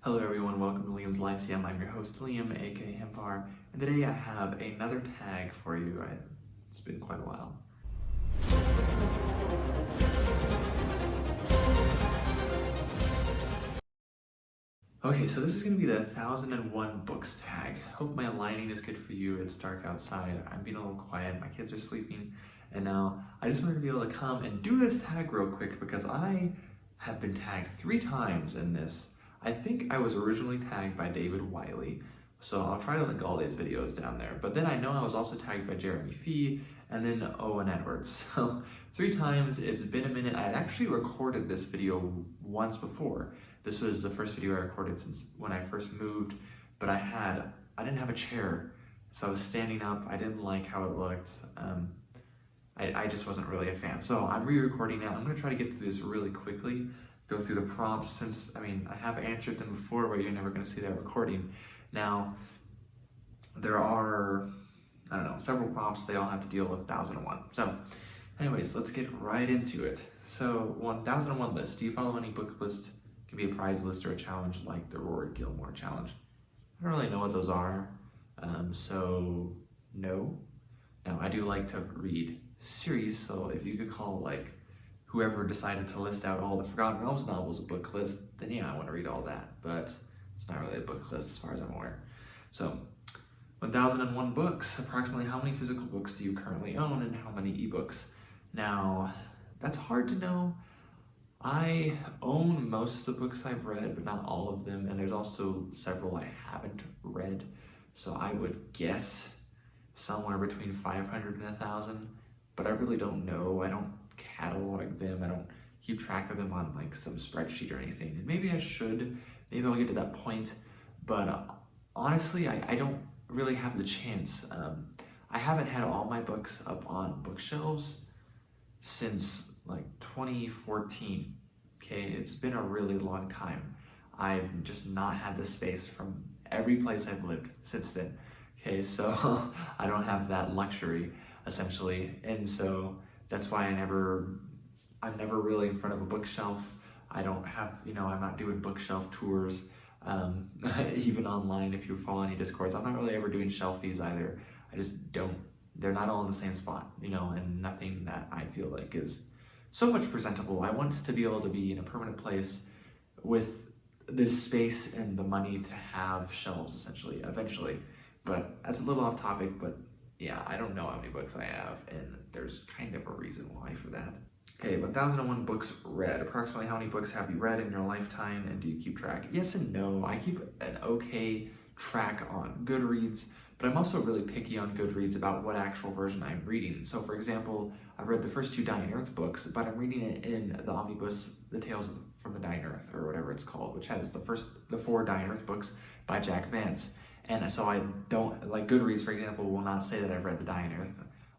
Hello everyone, welcome to Liam's Lyceum. I'm your host Liam, aka Himpar, and today I have another tag for you. It's been quite a while. Okay, so this is going to be the 1001 books tag. Hope my lighting is good for you. It's dark outside. I'm being a little quiet. My kids are sleeping. And now I just wanted to be able to come and do this tag real quick because I have been tagged 3 times in this. I think I was originally tagged by David Wiley, so I'll try to link all these videos down there. But then I know I was also tagged by Jeremy Fee and then Owen Edwards. So 3 times, it's been a minute. I had actually recorded this video once before. This was the first video I recorded since when I first moved, but I didn't have a chair, so I was standing up. I didn't like how it looked. I just wasn't really a fan. So I'm re-recording now. I'm gonna try to get through this really quickly, go through the prompts since, I have answered them before, but you're never gonna see that recording. Now, there are, several prompts. They all have to deal with 1001. So anyways, let's get right into it. So 1001 list. Do you follow any book list? It can be a prize list or a challenge like the Rory Gilmore challenge. I don't really know what those are, so no. Now, I do like to read series, so if you could call like whoever decided to list out all the Forgotten Realms novels a book list, then yeah, I want to read all that, but it's not really a book list as far as I'm aware. So 1001 books. Approximately how many physical books do you currently own and how many ebooks? Now, that's hard to know. I own most of the books I've read, but not all of them, and there's also several I haven't read, so I would guess somewhere between 500 and 1,000, but I really don't know. I don't catalog them. I don't keep track of them on like some spreadsheet or anything, and maybe I should. Maybe I'll get to that point, but honestly, I don't really have the chance. I haven't had all my books up on bookshelves since like 2014. Okay, it's been a really long time. I've just not had the space from every place I've lived since then. Okay, so I don't have that luxury essentially, and so that's why I'm never really in front of a bookshelf. I don't have, I'm not doing bookshelf tours, even online. If you follow any Discords, I'm not really ever doing shelfies either. I just don't. They're not all in the same spot, and nothing that I feel like is so much presentable. I want to be able to be in a permanent place with this space and the money to have shelves essentially, eventually. But that's a little off topic, but yeah, I don't know how many books I have, and there's kind of a reason why for that. Okay, 1001 books read. Approximately how many books have you read in your lifetime, and do you keep track? Yes and no. I keep an okay track on Goodreads, but I'm also really picky on Goodreads about what actual version I'm reading. So for example, I've read the first 2 Dying Earth books, but I'm reading it in the omnibus, The Tales from the Dying Earth, or whatever it's called, which has the 4 Dying Earth books by Jack Vance. And so I don't, like Goodreads, for example, will not say that I've read The Dying Earth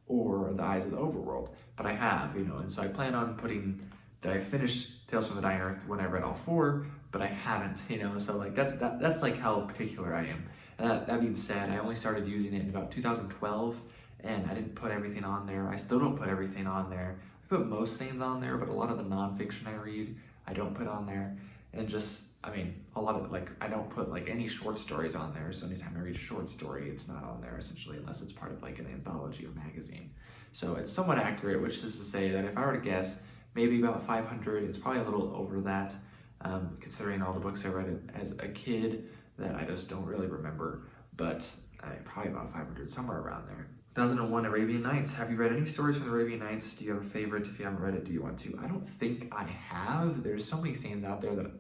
or The Eyes of the Overworld, but I have, and so I plan on putting that I finished Tales from the Dying Earth when I read all 4, but I haven't, so like that's like how particular I am. And that being said, I only started using it in about 2012, and I didn't put everything on there. I still don't put everything on there. I put most things on there, but a lot of the nonfiction I read, I don't put on there. And just, a lot of, I don't put, any short stories on there, so anytime I read a short story, it's not on there, essentially, unless it's part of, an anthology or magazine. So it's somewhat accurate, which is to say that if I were to guess, maybe about 500, it's probably a little over that, considering all the books I read as a kid that I just don't really remember, but probably about 500, somewhere around there. 1001 Arabian Nights. Have you read any stories from the Arabian Nights? Do you have a favorite? If you haven't read it, do you want to? I don't think I have. There's so many things out there that,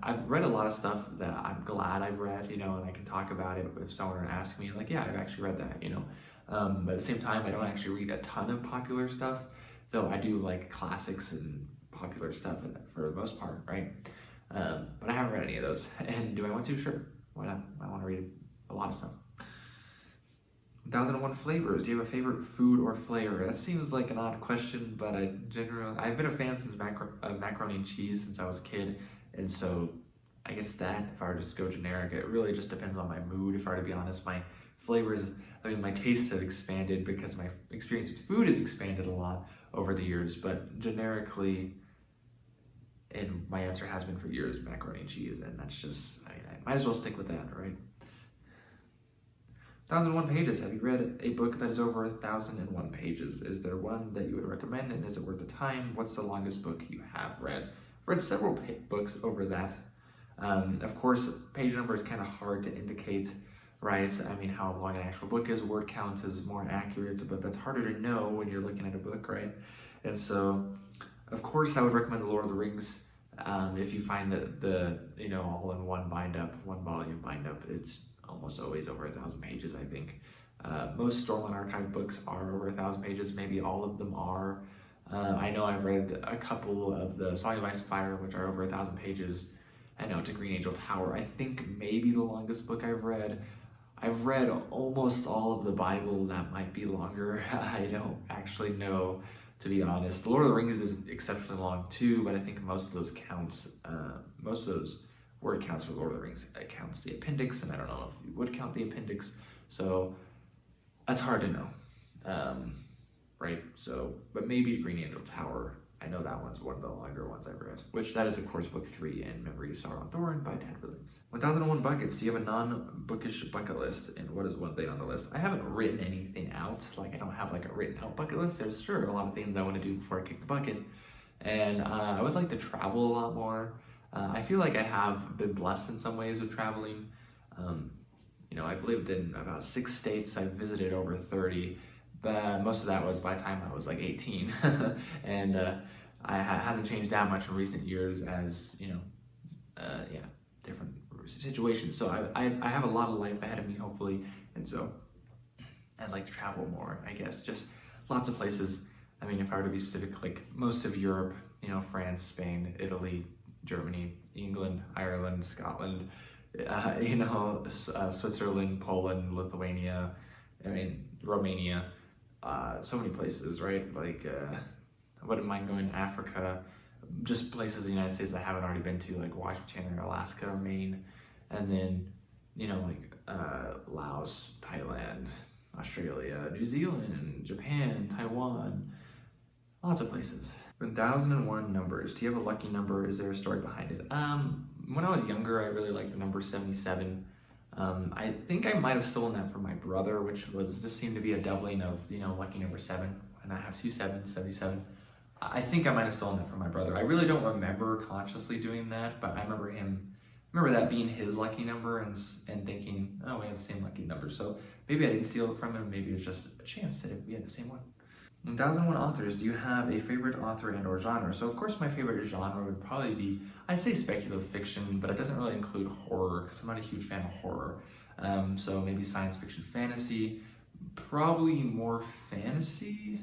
I've read a lot of stuff that I'm glad I've read, and I can talk about it if someone asks me, yeah, I've actually read that, But at the same time, I don't actually read a ton of popular stuff, though I do like classics and popular stuff for the most part, right? But I haven't read any of those. And do I want to? Sure. Why not? I want to read a lot of stuff. 1001 flavors. Do you have a favorite food or flavor? That seems like an odd question, but I've been a fan since macaroni and cheese since I was a kid, and so I guess that, if I were just to go generic, it really just depends on my mood. If I were to be honest, my flavors, my tastes have expanded because my experience with food has expanded a lot over the years, but generically, And my answer has been for years macaroni and cheese, and that's just, I might as well stick with that, right? 1,001 pages. Have you read a book that is over 1,001 pages? Is there one that you would recommend, and is it worth the time? What's the longest book you have read? I've read several books over that. Of course, page number is kind of hard to indicate, right? I mean, how long an actual book is. Word count is more accurate, but that's harder to know when you're looking at a book, right? And so, of course, I would recommend The Lord of the Rings. If you find that the, all in one volume bind up, it's almost always over 1,000 pages, I think. Most Stolen Archive books are over 1,000 pages, maybe all of them are. I know I've read a couple of the Song of Ice and Fire, which are over 1,000 pages. I know, to Green Angel Tower. I think maybe the longest book I've read almost all of the Bible. That might be longer. I don't actually know, to be honest. The Lord of the Rings is exceptionally long too, but I think most of those word counts for Lord of the Rings counts the appendix, and I don't know if you would count the appendix, so that's hard to know, right? So, but maybe Green Angel Tower, I know that one's one of the longer ones I've read, which that is, of course, book 3 in Memories of Sauron Thorn by Ted Williams. 1,001 buckets. Do you have a non-bookish bucket list, and what is one thing on the list? I haven't written anything out, like I don't have like a written out bucket list. There's sure a lot of things I want to do before I kick the bucket, and I would like to travel a lot more. I feel like I have been blessed in some ways with traveling. I've lived in about 6 states. I've visited over 30, but most of that was by the time I was like 18. And hasn't changed that much in recent years as, different situations. So I have a lot of life ahead of me, hopefully. And so I'd like to travel more, I guess. Just lots of places. I mean, if I were to be specific, like most of Europe, France, Spain, Italy, Germany, England, Ireland, Scotland, Switzerland, Poland, Lithuania, Romania, so many places, right? Like, I wouldn't mind going to Africa, just places in the United States I haven't already been to, like Washington or Alaska or Maine, and then, Laos, Thailand, Australia, New Zealand, Japan, Taiwan, lots of places. 1,001 numbers. Do you have a lucky number? Is there a story behind it? When I was younger, I really liked the number 77. I think I might have stolen that from my brother, which just seemed to be a doubling of, lucky number 7. And I have 2 7s, 77. I think I might have stolen that from my brother. I really don't remember consciously doing that, but I remember that being his lucky number and thinking, oh, we have the same lucky number. So maybe I didn't steal it from him. Maybe it's just a chance that we had the same one. 1,001 authors. Do you have a favorite author and or genre? So of course my favorite genre would probably be, I'd say speculative fiction, but it doesn't really include horror because I'm not a huge fan of horror. So maybe science fiction, fantasy, probably more fantasy.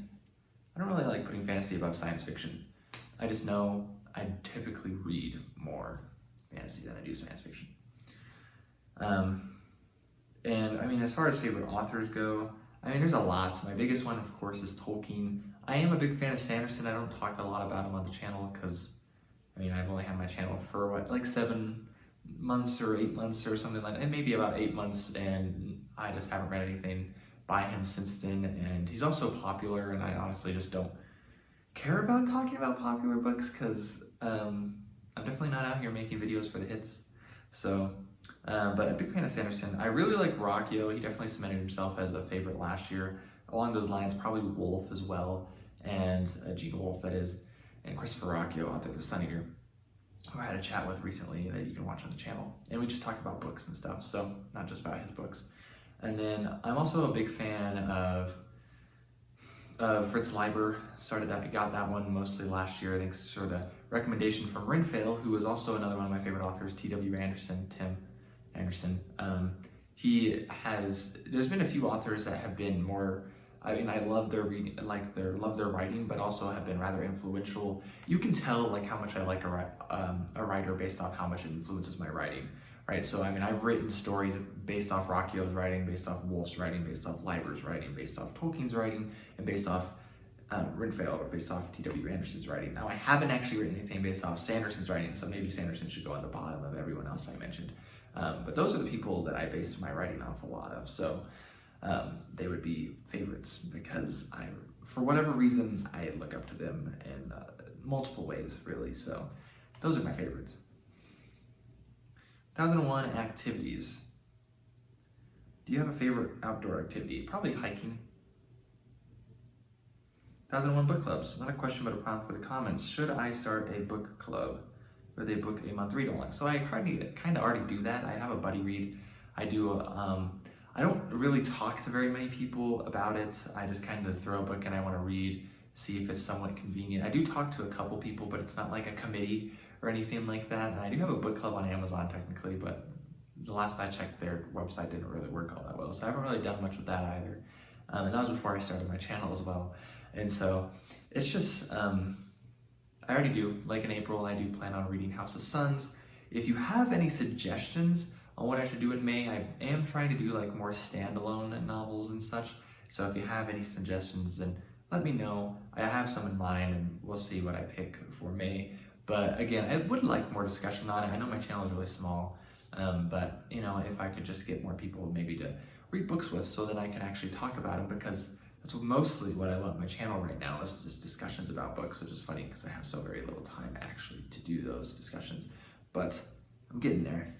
I don't really like putting fantasy above science fiction. I just know I typically read more fantasy than I do science fiction. And as far as favorite authors go, there's a lot. My biggest one, of course, is Tolkien. I am a big fan of Sanderson. I don't talk a lot about him on the channel because, I've only had my channel for 7 months or 8 months or something like that, and maybe about 8 months, and I just haven't read anything by him since then. And he's also popular, and I honestly just don't care about talking about popular books because I'm definitely not out here making videos for the hits. So, but a big fan of Sanderson. I really like Rockio. He definitely cemented himself as a favorite last year. Along those lines, probably Wolf as well, and Gene Wolfe, that is, and Christopher Rockio, author of The Sun Eater, who I had a chat with recently that you can watch on the channel. And we just talked about books and stuff, so not just about his books. And then I'm also a big fan of Fritz Leiber. Got that one mostly last year, thanks to the recommendation from Renfail, who is also another one of my favorite authors, T.W. Anderson, Tim Anderson. There's been a few authors that have been more, I love their reading, love their writing, but also have been rather influential. You can tell how much I like a writer based off how much it influences my writing, right? So I've written stories based off Rockio's writing, based off Wolfe's writing, based off Leiber's writing, based off Tolkien's writing, and based off Renfail, or based off T.W. Anderson's writing. Now I haven't actually written anything based off Sanderson's writing, so maybe Sanderson should go on the bottom of everyone else I mentioned. But those are the people that I base my writing off a lot of, so they would be favorites because for whatever reason, I look up to them in multiple ways, really. So Those are my favorites. 1001 activities. Do you have a favorite outdoor activity? Probably hiking. 1001 book clubs. Not a question, but a prompt for the comments. Should I start a book club where they book a month read along? So I kind of already do that. I have a buddy read. I do. I don't really talk to very many people about it. I just kind of throw a book and I want to read, see if it's somewhat convenient. I do talk to a couple people, but it's not like a committee or anything like that. And I do have a book club on Amazon technically, but the last I checked, their website didn't really work all that well. So I haven't really done much with that either. And that was before I started my channel as well. And so it's just, I already do, like in April, I do plan on reading House of Suns. If you have any suggestions on what I should do in May, I am trying to do like more standalone novels and such. So if you have any suggestions, then let me know. I have some in mind and we'll see what I pick for May. But again, I would like more discussion on it. I know my channel is really small, but you know, if I could just get more people maybe to read books with so that I can actually talk about them, because that's mostly what I love my channel right now is just discussions about books, which is funny because I have so very little time actually to do those discussions, but I'm getting there.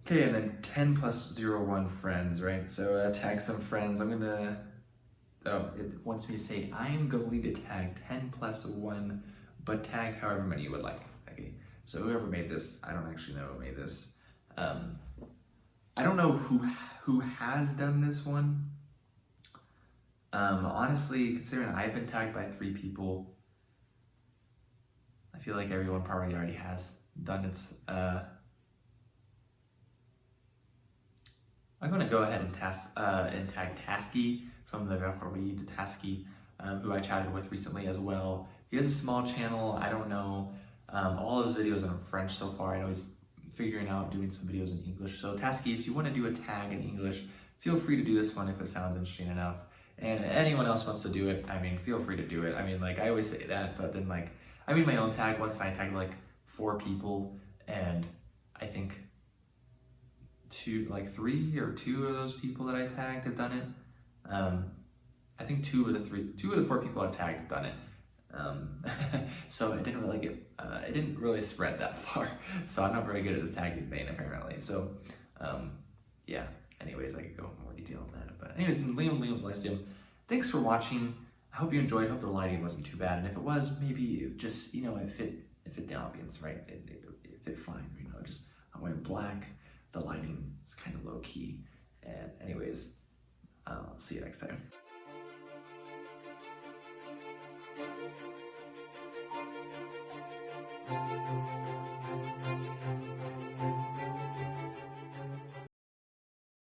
Okay, and then 10 plus 01 friends, right? So tag some friends. I'm gonna, oh, it wants me to say, I am going to tag 10 plus 1, but tag however many you would like. Okay, so whoever made this, I don't actually know who made this. I don't know who has done this one. Honestly, considering I've been tagged by 3 people, I feel like everyone probably already has done its, I'm going to go ahead and tag Tasky from the read Tasky, who I chatted with recently as well. He has a small channel. I don't know. All of his videos are in French so far. I know he's figuring out doing some videos in English. So Tasky, if you want to do a tag in English, feel free to do this one if it sounds interesting enough. And anyone else wants to do it, I mean, feel free to do it. I mean, like, I always say that, but then, like, I made my own tag once, and I tagged, like, 4 people, and I think 3 or 2 of those people that I tagged have done it. I think 2 of the 4 people I've tagged have done it. So it didn't really it didn't really spread that far. So I'm not very good at this tagging thing, apparently. So, yeah. Anyways, I could go into more detail on that. But anyways, Liam's Lyceum. Thanks for watching. I hope you enjoyed. I hope the lighting wasn't too bad. And if it was, maybe just, you know, it fit the ambience, right? It fit fine, you know, just I'm wearing black. The lighting is kind of low key. And anyways, see you next time.